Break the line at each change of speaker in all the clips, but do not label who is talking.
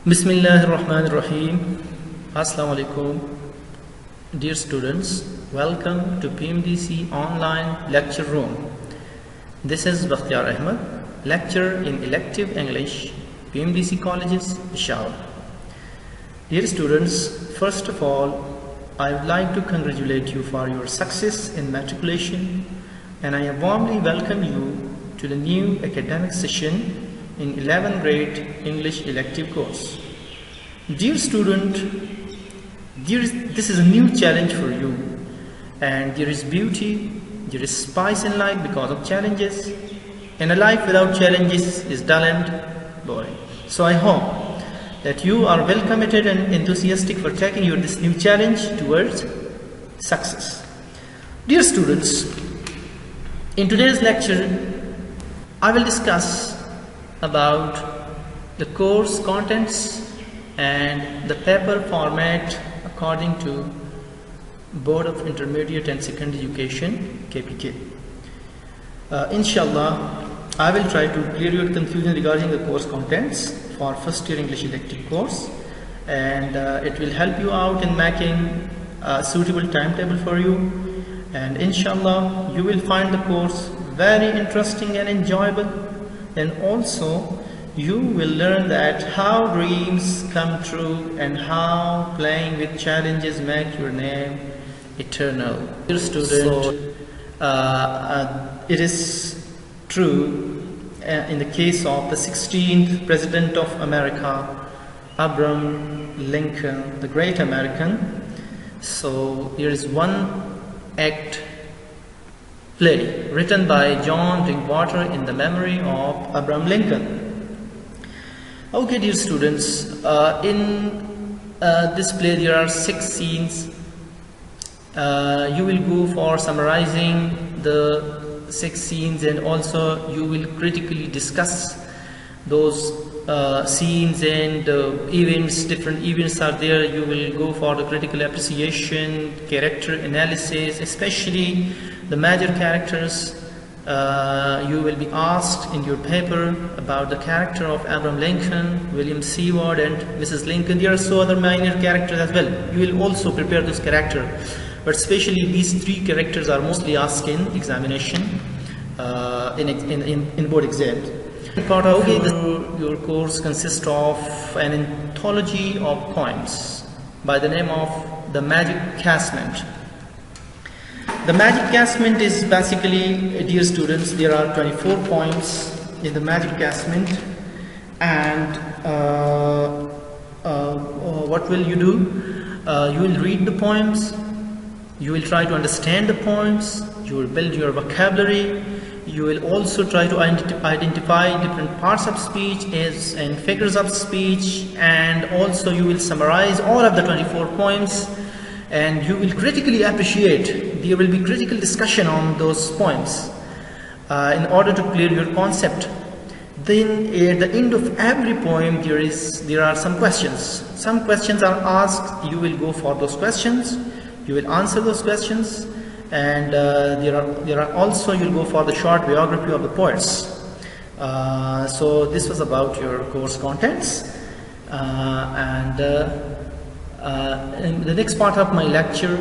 Bismillahirrahmanirrahim. Assalamu alaikum. Dear students, welcome to PMDC online lecture room. This is Bakhtiar Ahmad, lecturer in elective English, PMDC colleges, Peshawar. Dear students, first of all, I would like to congratulate you for your success in matriculation, and I warmly welcome you to the new academic session in 11th grade English elective course. Dear student, this is a new challenge for you, and there is beauty, there is spice in life because of challenges, and a life without challenges is dull and boring. So I hope that you are well committed and enthusiastic for taking this new challenge towards success. Dear students, in today's lecture, I will discuss about the course contents and the paper format according to Board of Intermediate and Secondary Education KPK. Inshallah, I will try to clear your confusion regarding the course contents for first year English elective course, and it will help you out in making a suitable timetable for you, and inshallah you will find the course very interesting and enjoyable. And also you will learn that how dreams come true and how playing with challenges make your name eternal. Dear student, it is true in the case of the 16th President of America, Abraham Lincoln, the great American. So there is one act play written by John Drinkwater in the memory of Abraham Lincoln. Okay, dear students, in this play there are 6 scenes. You will go for summarizing the 6 scenes, and also you will critically discuss those scenes and events. Different events are there. You will go for the critical appreciation, character analysis, especially the major characters. You will be asked in your paper about the character of Abraham Lincoln, William Seward, and Mrs. Lincoln. There are so other minor characters as well. You will also prepare this character, but especially these 3 characters are mostly asked in examination, in board exams. Part of your course consists of an anthology of poems by the name of The Magic Casement. The Magic Casement is basically, dear students, there are 24 poems in the Magic Casement, and what will you do? You will read the poems, you will try to understand the poems, you will build your vocabulary, you will also try to identify different parts of speech and figures of speech, and also you will summarize all of the 24 poems, and you will critically appreciate. There will be critical discussion on those poems in order to clear your concept. Then at the end of every poem there are some questions. Some questions are asked. You will go for those questions, you will answer those questions, and there are also, you'll go for the short biography of the poets. So this was about your course contents, and in the next part of my lecture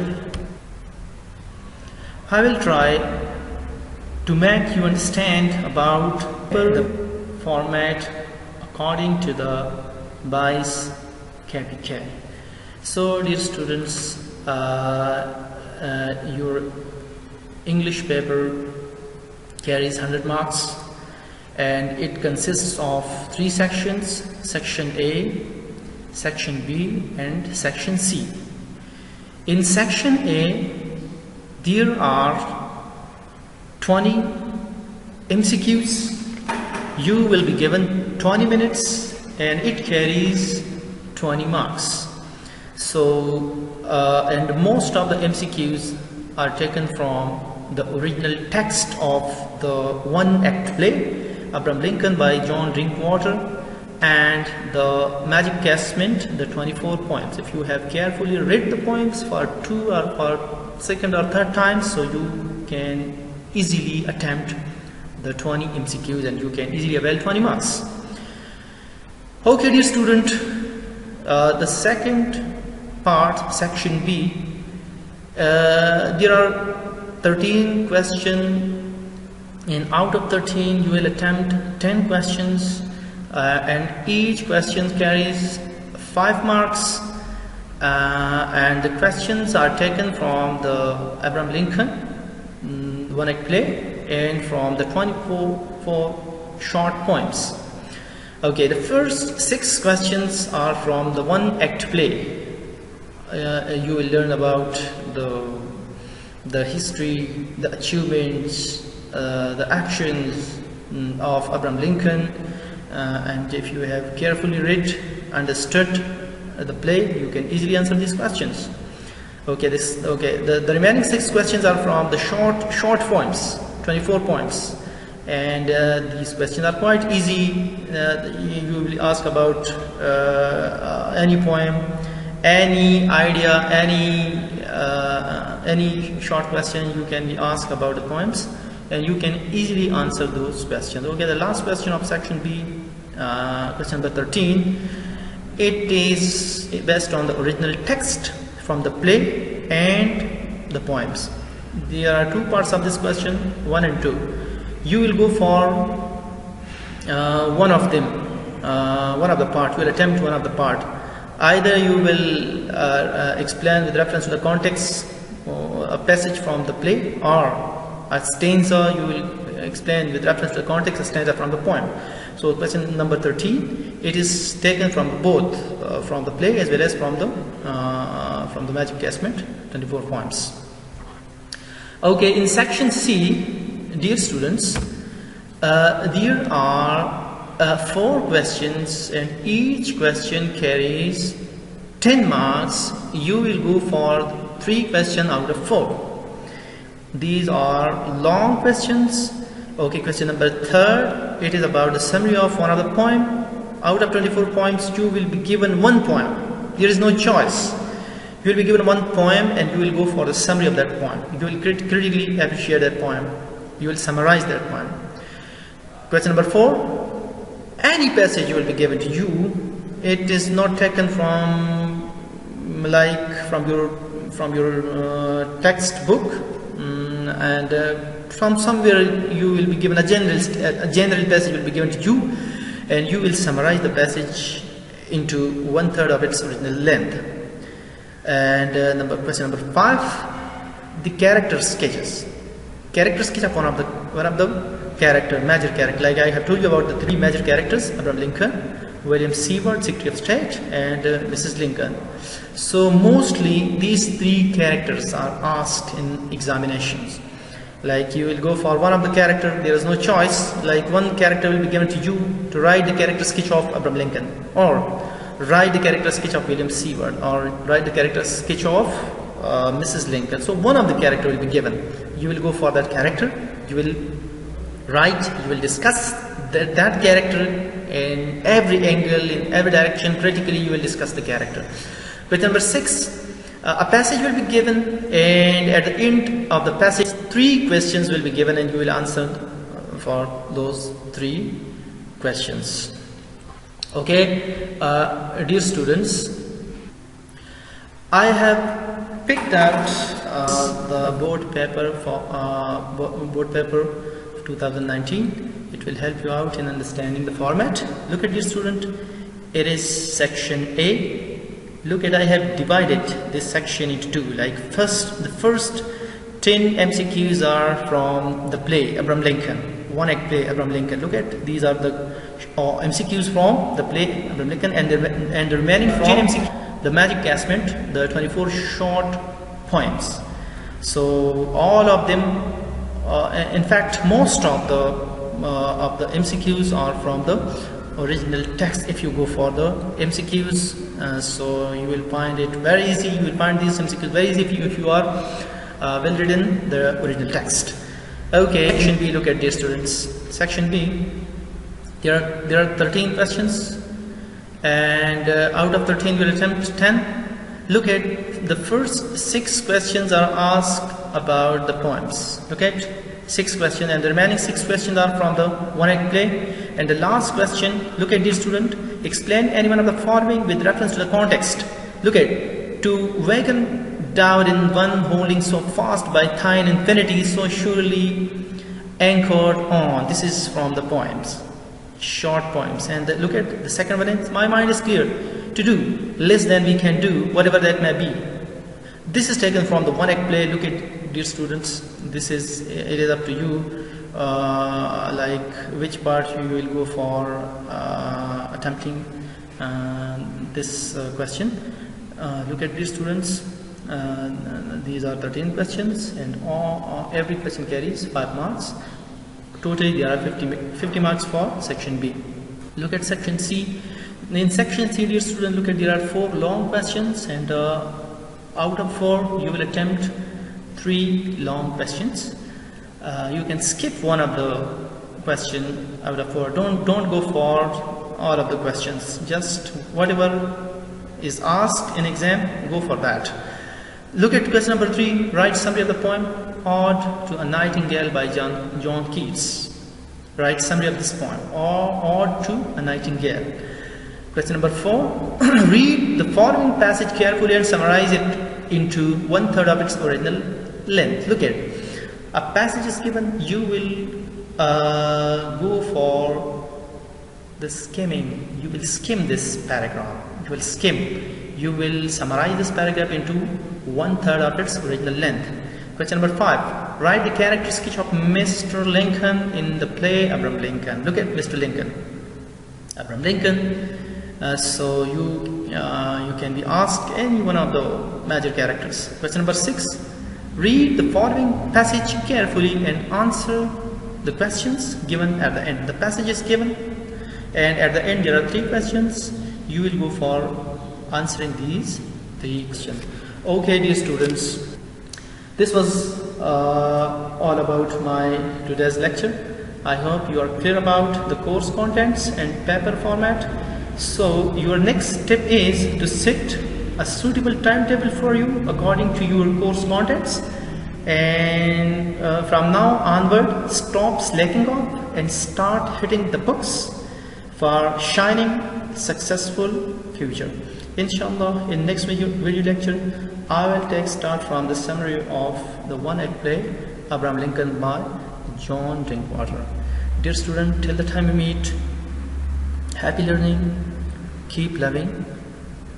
I will try to make you understand about the format according to the BICE KPK. So dear students, your English paper carries 100 marks, and it consists of 3 sections: Section A, Section B, and Section C. In Section A, there are 20 MCQs. You will be given 20 minutes, and it carries 20 marks. So, and most of the MCQs are taken from the original text of the one-act play, Abraham Lincoln by John Drinkwater, and the Magic Casement, the 24 poems. If you have carefully read the poems for 2 or for second or third time, so you can easily attempt the 20 MCQs and you can easily avail 20 marks. Okay, dear student, The second part, section B, there are 13 questions, and out of 13 you will attempt 10 questions, and each question carries 5 marks, and the questions are taken from the Abraham Lincoln one-act play and from the 24 short poems. Okay, the first 6 questions are from the one-act play. You will learn about the history, the achievements, the actions of Abraham Lincoln, and if you have carefully read, understood the play, you can easily answer these questions. Okay, the remaining 6 questions are from the short poems, 24 poems, and these questions are quite easy. You will ask about any poem, any idea, any short question you can be asked about the poems, and you can easily answer those questions. Okay, the last question of section B, question number 13, it is based on the original text from the play and the poems. There are 2 parts of this question, 1 and 2. You will go for one of them, one of the part. You will attempt one of the part. Either you will explain with reference to the context a passage from the play, or a stanza you will explain with reference to the context a stanza from the poem. So question number 13, it is taken from both, from the play as well as from the magic casement, 24 poems. Okay, in section C, dear students, there are 4 questions, and each question carries 10 marks. You will go for 3 questions out of 4. These are long questions. Okay, question number 3, it is about the summary of one of the poem. Out of 24 poems, you will be given 1 poem. There is no choice. You will be given 1 poem, and you will go for the summary of that poem. You will critically appreciate that poem. You will summarize that poem. Question number 4, any passage will be given to you. It is not taken from your textbook, and from somewhere you will be given a general passage will be given to you, and you will summarize the passage into 1/3 of its original length. And question number 5, the character sketches. Character sketch of one of the major character. Like I have told you about the 3 major characters: Abraham Lincoln, William Seward, Secretary of State, and Mrs. Lincoln. So mostly these 3 characters are asked in examinations. Like you will go for one of the character, there is no choice. Like one character will be given to you to write the character sketch of Abraham Lincoln, or write the character sketch of William Seward, or write the character sketch of Mrs. Lincoln. So one of the character will be given. You will go for that character. You will write. You will discuss that character in every angle, in every direction. Critically, you will discuss the character. Question number 6. A passage will be given, and at the end of the passage 3 questions will be given, and you will answer for those 3 questions. Okay, dear students, I have picked out the board paper for 2019. It will help you out in understanding the format. Look at this, student. It is section A. Look at, I have divided this section into 2. Like the first 10 MCQs are from the play Abraham Lincoln, one-act play Abraham Lincoln. Look at, these are the MCQs from the play Abraham Lincoln, and the remaining 15 MCQs, the magic casement, the 24 short poems. So all of them, in fact, most of the MCQs are from the original text. If you go for the MCQs, so you will find it very easy. You will find these MCQs very easy if you are well reading the original text. Okay, section B. Look at, dear students, section B. There are 13 questions, and out of 13 we will attempt 10. Look at the first 6 questions are asked about the poems. Look at 6 questions, and the remaining 6 questions are from the one-act play. And the last question, look at this student, explain any one of the following with reference to the context. Look at, to wagon down in one holding so fast by thine infinity, so surely anchored on. This is from the poems, short poems. And look at the second one is, my mind is clear, to do less than we can do, whatever that may be. This is taken from the one-act play. Look at, dear students, this is, it is up to you, like which part you will go for attempting this question. Look at these students, these are 13 questions, and every question carries 5 marks. Totally there are 50 marks for section B. Look at section C. In section C, dear student, look at, there are 4 long questions, and out of 4 you will attempt 3 long questions. You can skip one of the question out of 4. Don't go for all of the questions, just whatever is asked in exam, go for that. Look at question number 3, write summary of the poem Ode to a Nightingale by John Keats. Write summary of this poem, or Ode to a Nightingale. Question number 4, read the following passage carefully and summarize it into 1/3 of its original length. Look at, a passage is given, you will go for the skimming. You will skim this paragraph. You will skim. You will summarize this paragraph into 1/3 of its original length. Question number 5, write the character sketch of Mr. Lincoln in the play Abraham Lincoln. Look at Mr. Lincoln, Abraham Lincoln. So you can be asked any one of the major characters. Question number 6, read the following passage carefully and answer the questions given at the end. The passage is given, and at the end there are 3 questions. You will go for answering these 3 questions. Okay, dear students, this was all about my today's lecture. I hope you are clear about the course contents and paper format. So your next step is to set a suitable timetable for you according to your course contents, and from now onward stop slacking off and start hitting the books for shining successful future. Inshallah, in next video lecture I will start from the summary of the one-act play Abraham Lincoln by John Drinkwater. Dear student, till the time we meet, happy learning, keep loving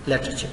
literature.